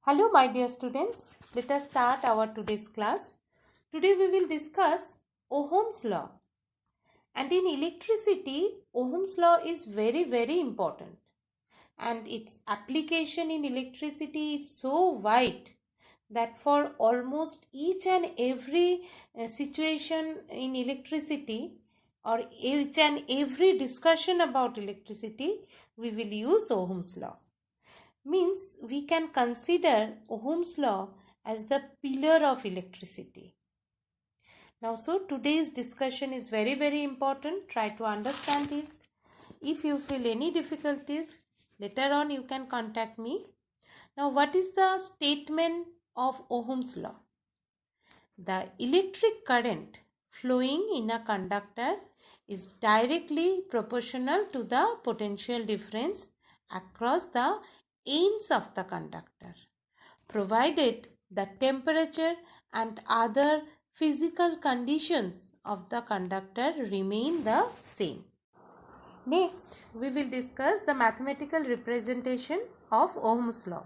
Hello my dear students, let us start our today's class. Today we will discuss Ohm's law. And in electricity, Ohm's law is very important. And its application in electricity is so wide that for almost each and every situation in electricity or each and every discussion about electricity, we will use Ohm's law. Means we can consider Ohm's law as the pillar of electricity. Now, so today's discussion is very important. Try to understand it. If you feel any difficulties, later on you can contact me. Now, what is the statement of Ohm's law? The electric current flowing in a conductor is directly proportional to the potential difference across the ends of the conductor, provided the temperature and other physical conditions of the conductor remain the same. Next, we will discuss the mathematical representation of Ohm's law.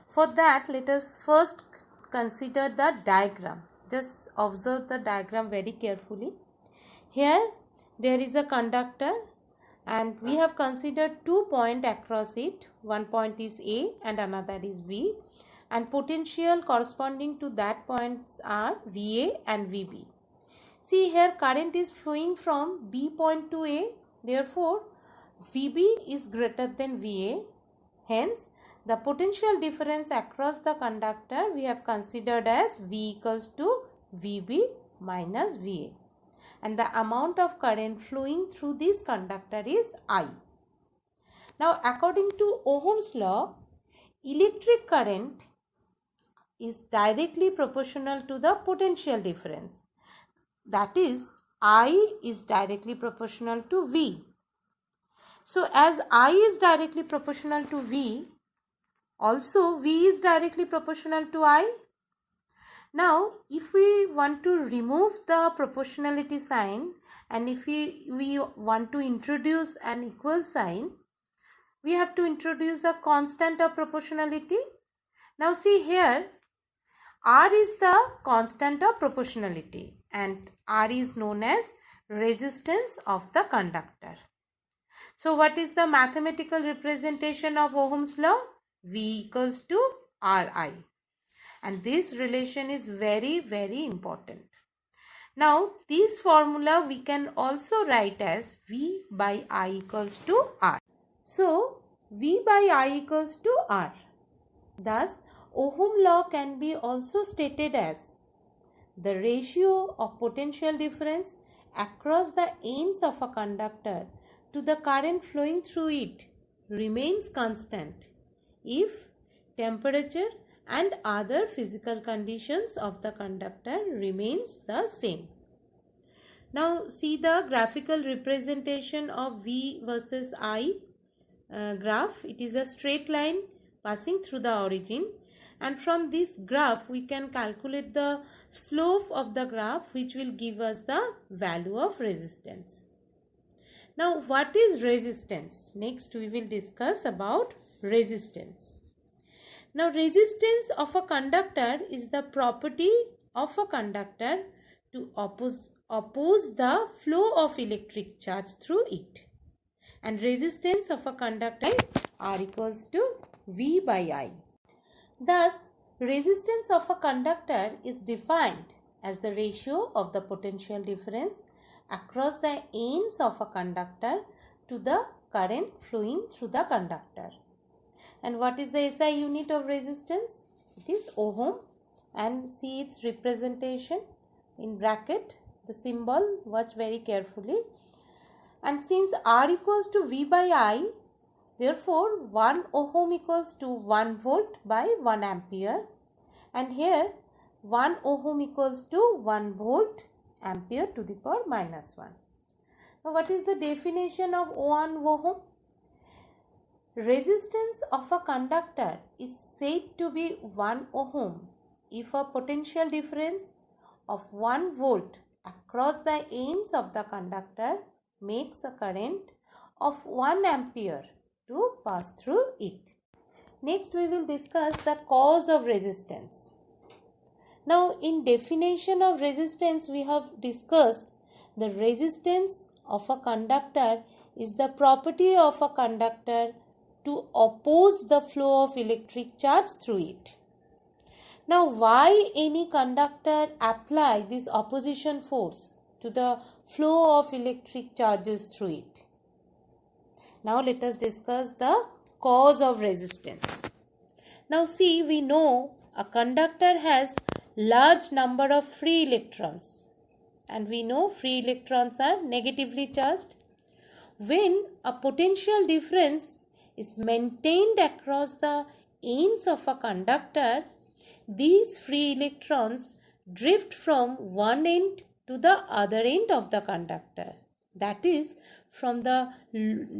For that, let us first consider the diagram. Just observe the diagram very carefully. Here, there is a conductor and we have considered 2 points across it. One point is A and another is B, and potential corresponding to that points are VA and VB. See here, current is flowing from B point to A, therefore VB is greater than VA. Hence, the potential difference across the conductor we have considered as V equals to VB minus VA. And the amount of current flowing through this conductor is I. Now, according to Ohm's law, electric current is directly proportional to the potential difference. That is, I is directly proportional to V. So, as I is directly proportional to V, also V is directly proportional to I. Now, if we want to remove the proportionality sign and if we want to introduce an equal sign, we have to introduce a constant of proportionality. Now, see here, R is the constant of proportionality and R is known as resistance of the conductor. So, what is the mathematical representation of Ohm's law? V equals to Ri. And this relation is very important. Now, this formula we can also write as V by I equals to R. So, V by I equals to R. Thus, Ohm law can be also stated as the ratio of potential difference across the ends of a conductor to the current flowing through it remains constant if temperature and other physical conditions of the conductor remains the same. Now, see the graphical representation of V versus I graph. It is a straight line passing through the origin, and from this graph we can calculate the slope of the graph, which will give us the value of resistance. Now, what is resistance? Next we will discuss about resistance. Now, resistance of a conductor is the property of a conductor to oppose the flow of electric charge through it. And resistance of a conductor R equals to V by I. Thus, resistance of a conductor is defined as the ratio of the potential difference across the ends of a conductor to the current flowing through the conductor. And what is the SI unit of resistance? It is Ohm, and see its representation in bracket, the symbol, watch very carefully. And since R equals to V by I, therefore 1 Ohm equals to 1 volt by 1 ampere, and here 1 Ohm equals to 1 volt ampere to the power minus 1. Now, what is the definition of 1 Ohm? Resistance of a conductor is said to be 1 Ohm if a potential difference of 1 volt across the ends of the conductor makes a current of 1 ampere to pass through it. Next we will discuss the cause of resistance. Now in definition of resistance we have discussed the resistance of a conductor is the property of a conductor to oppose the flow of electric charge through it. Now why any conductor apply this opposition force to the flow of electric charges through it? Now let us discuss the cause of resistance. Now see, we know a conductor has large number of free electrons, and we know free electrons are negatively charged. When a potential difference is maintained across the ends of a conductor, these free electrons drift from one end to the other end of the conductor. That is, from the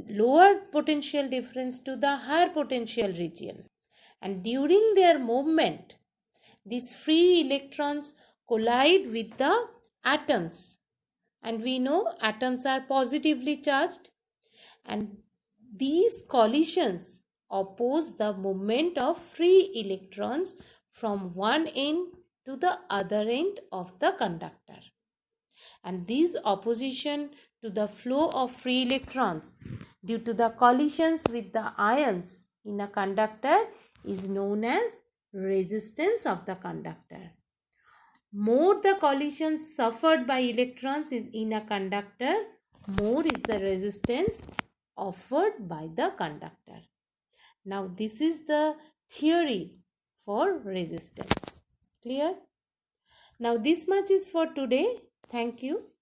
lower potential difference to the higher potential region. And during their movement, these free electrons collide with the atoms. And we know atoms are positively charged. And these collisions oppose the movement of free electrons from one end to the other end of the conductor. And this opposition to the flow of free electrons due to the collisions with the ions in a conductor is known as resistance of the conductor. More the collisions suffered by electrons in a conductor, more is the resistance offered by the conductor. Now this is the theory for resistance. Clear? Now this much is for today. Thank you.